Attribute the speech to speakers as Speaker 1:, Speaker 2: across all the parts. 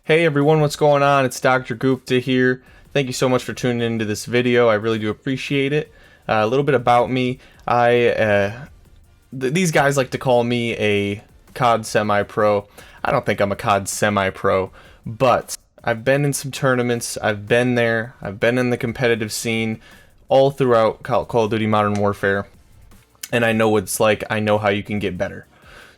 Speaker 1: Hey everyone, what's going on? It's Dr. Gupta here. Thank you so much for tuning into this video. I really do appreciate it. A little bit about me. These guys like to call me a COD semi-pro. I don't think I'm a COD semi-pro, but I've been in some tournaments. I've been there. I've been in the competitive scene all throughout Call of Duty Modern Warfare, and I know what it's like. I know how you can get better.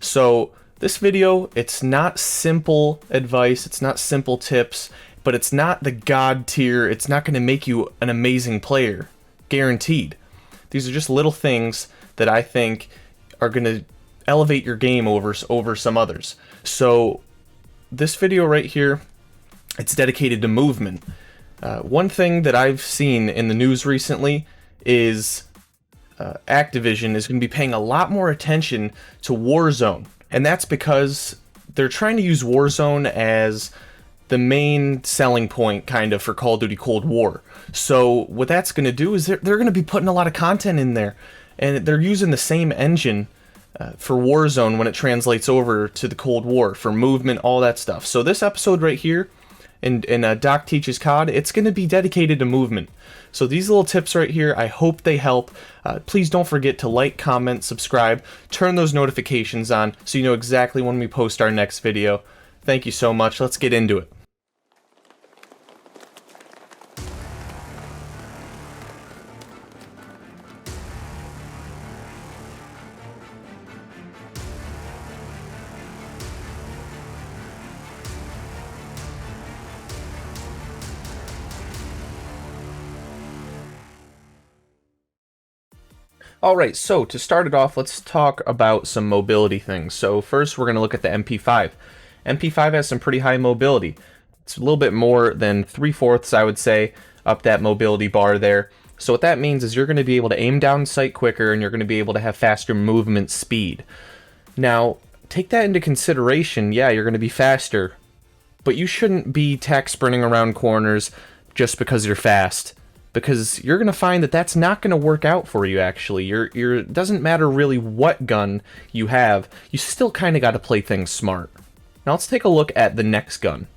Speaker 1: So this video, it's not simple advice, it's not simple tips, but it's not the God tier. It's not going to make you an amazing player, guaranteed. These are just little things that I think are going to elevate your game over some others. So this video right here, it's dedicated to movement. One thing that I've seen in the news recently is Activision is going to be paying a lot more attention to Warzone. And that's because they're trying to use Warzone as the main selling point, kind of, for Call of Duty Cold War. So what that's going to do is they're going to be putting a lot of content in there. And they're using the same engine for Warzone when it translates over to the Cold War, for movement, all that stuff. So this episode right here, in Doc Teaches COD, it's going to be dedicated to movement. So these little tips right here, I hope they help. Please don't forget to like, comment, subscribe, turn those notifications on so you know exactly when we post our next video. Thank you so much. Let's get into it. Alright, so to start it off, let's talk about some mobility things. So first we're going to look at the MP5. MP5 has some pretty high mobility. It's a little bit more than 3/4, I would say, up that mobility bar there. So what that means is you're going to be able to aim down sight quicker and you're going to be able to have faster movement speed. Now, take that into consideration. Yeah, you're going to be faster, but you shouldn't be tack sprinting around corners just because you're fast. Because you're going to find that that's not going to work out for you, actually. It doesn't matter really what gun you have, you still kind of got to play things smart. Now let's take a look at the next gun.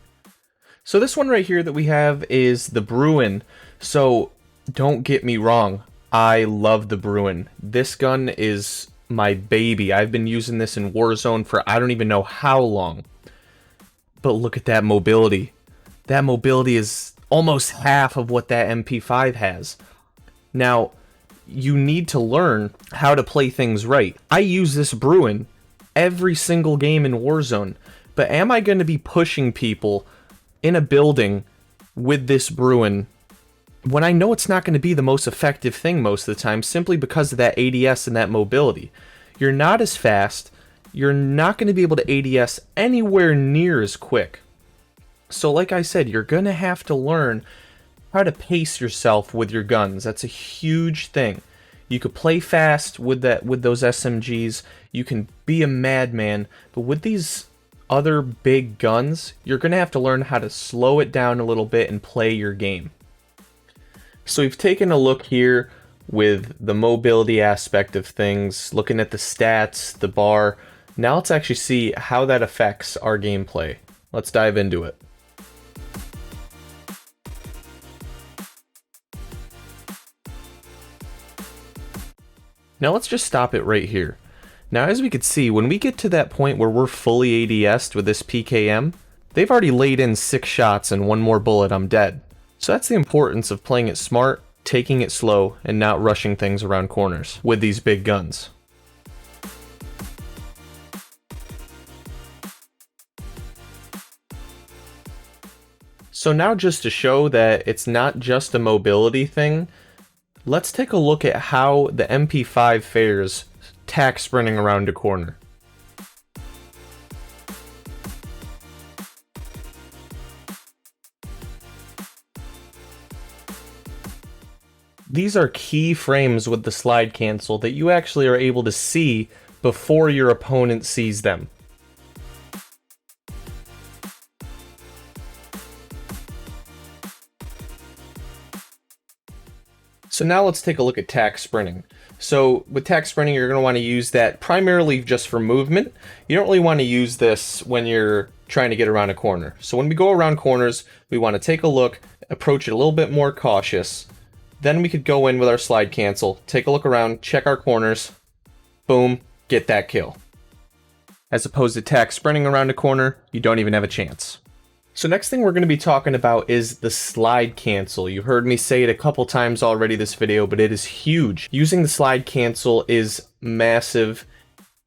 Speaker 1: So this one right here that we have is the Bruin. So don't get me wrong, I love the Bruin. This gun is my baby. I've been using this in Warzone for I don't even know how long. But look at that mobility. That mobility is almost half of what that MP5 has. Now, you need to learn how to play things right. I use this Bruin every single game in Warzone, but am I going to be pushing people in a building with this Bruin when I know it's not going to be the most effective thing most of the time, simply because of that ADS and that mobility? You're not as fast, you're not going to be able to ADS anywhere near as quick. So like I said, you're going to have to learn how to pace yourself with your guns. That's a huge thing. You could play fast with those SMGs. You can be a madman. But with these other big guns, you're going to have to learn how to slow it down a little bit and play your game. So we've taken a look here with the mobility aspect of things, looking at the stats, the bar. Now let's actually see how that affects our gameplay. Let's dive into it. Now let's just stop it right here. Now as we could see, when we get to that point where we're fully ADS'd with this PKM, they've already laid in 6 shots and 1 more bullet, I'm dead. So that's the importance of playing it smart, taking it slow, and not rushing things around corners with these big guns. So now, just to show that it's not just a mobility thing, let's take a look at how the MP5 fares tack sprinting around a corner. These are key frames with the slide cancel that you actually are able to see before your opponent sees them. So now let's take a look at tack sprinting. So with tack sprinting, you're going to want to use that primarily just for movement. You don't really want to use this when you're trying to get around a corner. So when we go around corners, we want to take a look, approach it a little bit more cautious. Then we could go in with our slide cancel, take a look around, check our corners, boom, get that kill. As opposed to tack sprinting around a corner, you don't even have a chance. So next thing we're going to be talking about is the slide cancel. You heard me say it a couple times already this video, but it is huge. Using the slide cancel is massive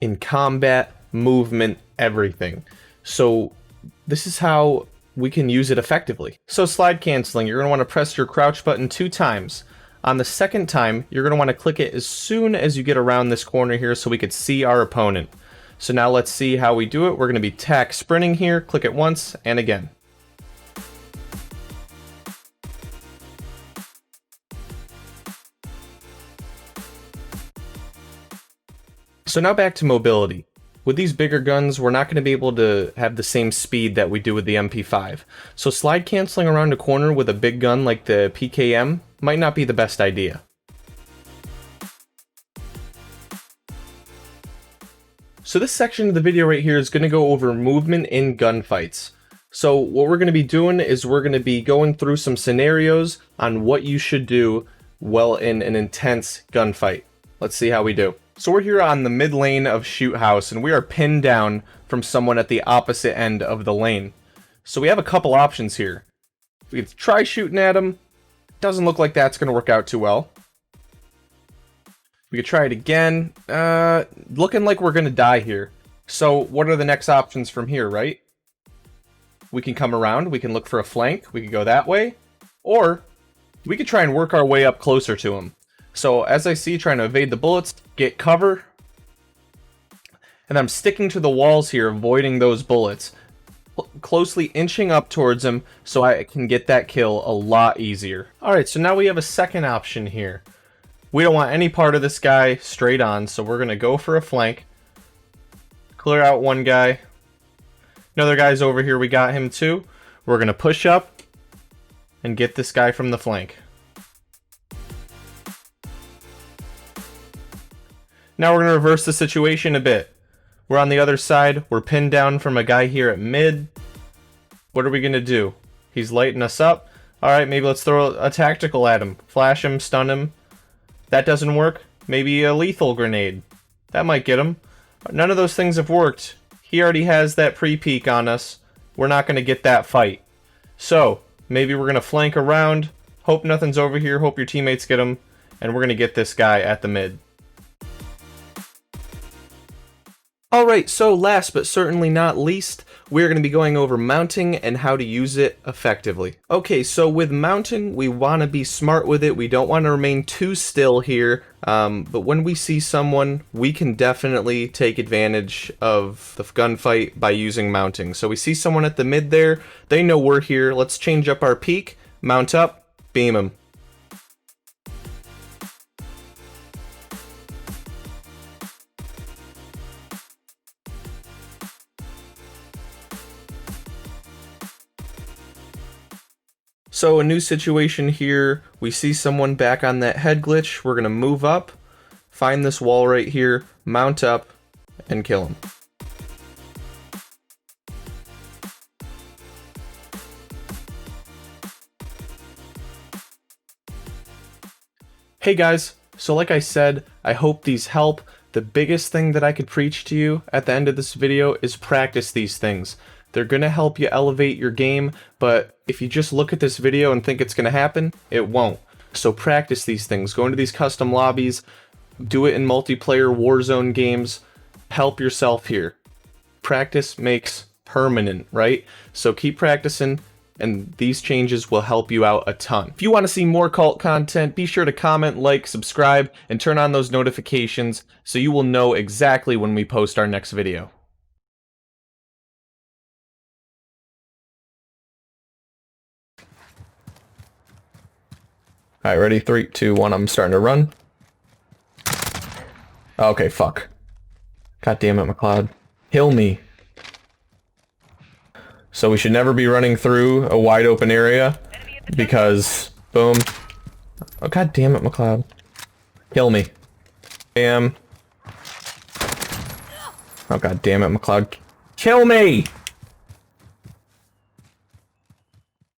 Speaker 1: in combat, movement, everything. So this is how we can use it effectively. So slide canceling, you're going to want to press your crouch button 2 times. On the second time, you're going to want to click it as soon as you get around this corner here so we could see our opponent. So now let's see how we do it. We're going to be tack sprinting here, click it once and again. So now back to mobility. With these bigger guns, we're not going to be able to have the same speed that we do with the MP5. So slide canceling around a corner with a big gun like the PKM might not be the best idea. So this section of the video right here is going to go over movement in gunfights. So what we're going to be doing is we're going to be going through some scenarios on what you should do well in an intense gunfight. Let's see how we do. So we're here on the mid lane of Shoot House, and we are pinned down from someone at the opposite end of the lane. So we have a couple options here. We could try shooting at him. Doesn't look like that's going to work out too well. We could try it again. Looking like we're going to die here. So what are the next options from here, right? We can come around. We can look for a flank. We could go that way. Or we could try and work our way up closer to him. So as I see, trying to evade the bullets, get cover. And I'm sticking to the walls here, avoiding those bullets. Closely inching up towards him so I can get that kill a lot easier. Alright, so now we have a second option here. We don't want any part of this guy straight on, so we're going to go for a flank. Clear out one guy. Another guy's over here, we got him too. We're going to push up and get this guy from the flank. Now we're going to reverse the situation a bit. We're on the other side. We're pinned down from a guy here at mid. What are we going to do? He's lighting us up. Alright, maybe let's throw a tactical at him. Flash him, stun him. That doesn't work. Maybe a lethal grenade. That might get him. None of those things have worked. He already has that pre-peek on us. We're not going to get that fight. So, maybe we're going to flank around. Hope nothing's over here. Hope your teammates get him. And we're going to get this guy at the mid. Alright, so last but certainly not least, we're going to be going over mounting and how to use it effectively. Okay, so with mounting, we want to be smart with it. We don't want to remain too still here, but when we see someone, we can definitely take advantage of the gunfight by using mounting. So we see someone at the mid there, they know we're here. Let's change up our peak, mount up, beam them. So a new situation here, we see someone back on that head glitch, we're going to move up, find this wall right here, mount up, and kill him. Hey guys, so like I said, I hope these help. The biggest thing that I could preach to you at the end of this video is practice these things. They're going to help you elevate your game, but if you just look at this video and think it's going to happen, it won't. So practice these things. Go into these custom lobbies, do it in multiplayer Warzone games, help yourself here. Practice makes permanent, right? So keep practicing, and these changes will help you out a ton. If you want to see more cult content, be sure to comment, like, subscribe, and turn on those notifications so you will know exactly when we post our next video. Alright, ready? 3, 2, 1, I'm starting to run. Okay, fuck. God damn it, McLeod. Kill me. So we should never be running through a wide open area, because, boom. Oh, god damn it, McLeod. Kill me. Damn. Oh, god damn it, McLeod. Kill me!